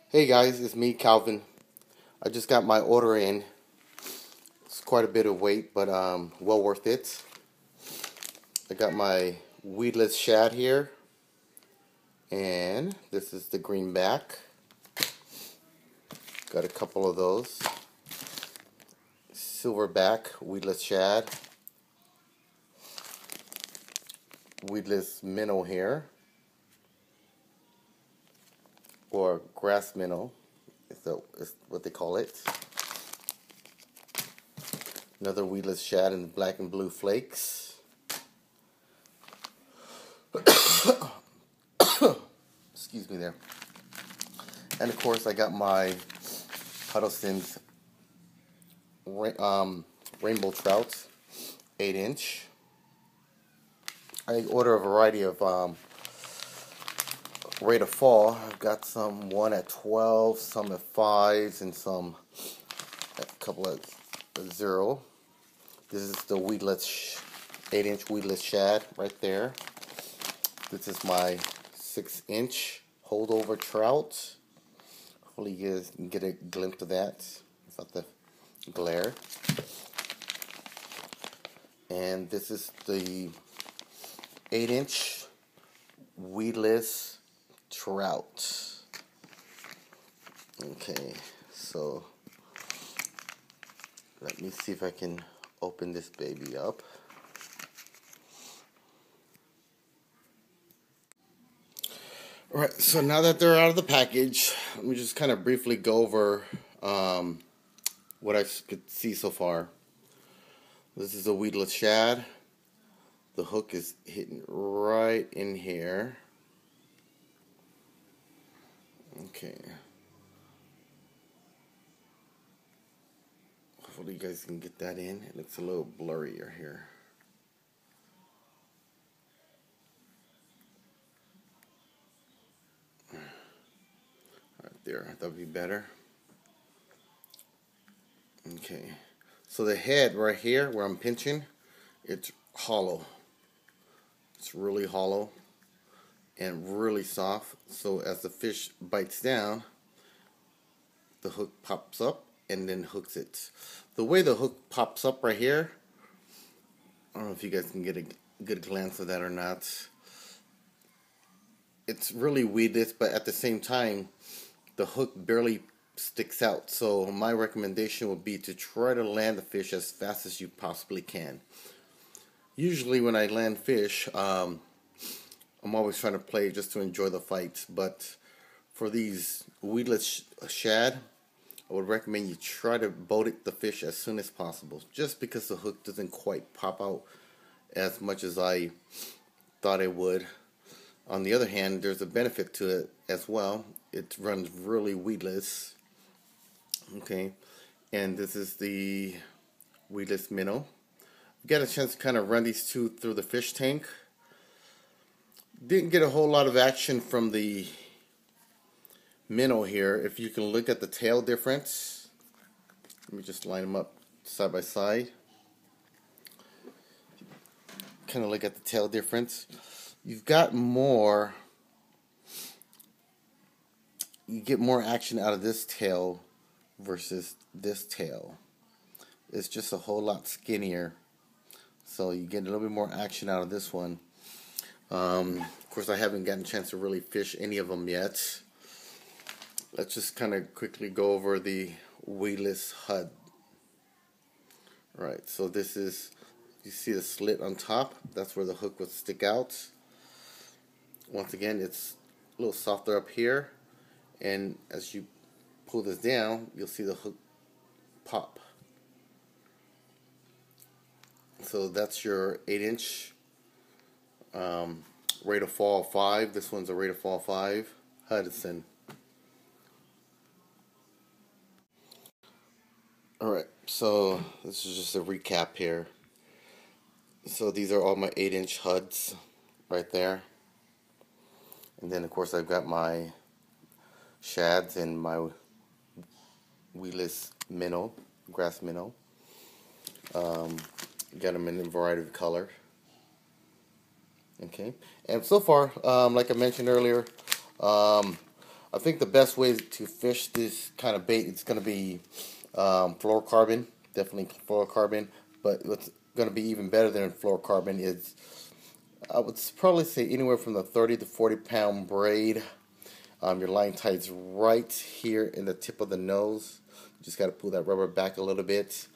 Hey guys, it's me, Calvin. I just got my order in. It's quite a bit of weight, but well worth it. I got my weedless shad here, and this is the greenback. Got a couple of those. Silverback, weedless shad, weedless minnow here, or grass minnow, is what they call it. Another weedless shad in black and blue flakes. Excuse me there. And of course I got my Huddleston's rainbow trout, 8-inch. I order a variety of rate of fall. I've got one at 12, some at 5s, and a couple at 0. This is the weedless 8-inch weedless shad right there. This is my 6-inch holdover trout. Hopefully you guys can get a glimpse of that without the glare. And this is the 8-inch weedless trout. Okay, so let me see if I can open this baby up. Alright, so now that they're out of the package, let me just kind of briefly go over what I could see so far. This is a weedless shad. The hook is hitting right in here. Okay. Hopefully you guys can get that in. It looks a little blurrier here. Right there, that would be better. Okay. So the head right here where I'm pinching, it's hollow. It's really hollow and really soft. So as the fish bites down, the hook pops up and then hooks it. The way the hook pops up right here, I don't know if you guys can get a good glance of that or not. It's really weedless, but at the same time, the hook barely sticks out. So my recommendation would be to try to land the fish as fast as you possibly can. Usually when I land fish, I'm always trying to play just to enjoy the fight. But for these weedless shad, I would recommend you try to boat the fish as soon as possible, just because the hook doesn't quite pop out as much as I thought it would. On the other hand, there's a benefit to it as well. It runs really weedless. Okay, and this is the weedless minnow. Got a chance to kind of run these two through the fish tank. Didn't get a whole lot of action from the minnow here. If you can look at the tail difference, let me just line them up side by side. Kind of look at the tail difference. You've got more, you get more action out of this tail versus this tail. It's just a whole lot skinnier, so you get a little bit more action out of this one. Of course, I haven't gotten a chance to really fish any of them yet. Let's just kind of quickly go over the weedless Hud. Right, so this is, you see the slit on top, that's where the hook would stick out. Once again, it's a little softer up here, and as you pull this down, you'll see the hook pop. So that's your 8-inch rate of fall 5. This one's a rate of fall 5 Huddleston. Alright, so this is just a recap here. So these are all my 8-inch Huds right there. And then of course I've got my shads and my weedless minnow, grass minnow. Got them in a variety of color. Okay, and so far, like I mentioned earlier, I've I think the best way to fish this kind of bait, it's going to be fluorocarbon, definitely fluorocarbon. But what's going to be even better than fluorocarbon is, I would probably say, anywhere from the 30 to 40 pound braid. Your line ties right here in the tip of the nose. You just got to pull that rubber back a little bit,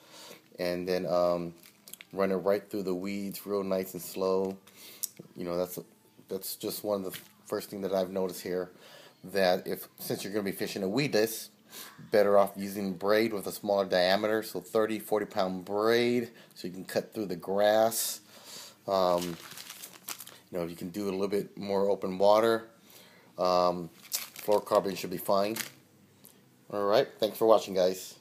and then run it right through the weeds, real nice and slow. You know, that's just one of the first thing that I've noticed here. That since you're going to be fishing a weedless, better off using braid with a smaller diameter, so 30, 40 pound braid, so you can cut through the grass. You know, you can do a little bit more open water. Fluorocarbon should be fine. Alright, thanks for watching, guys.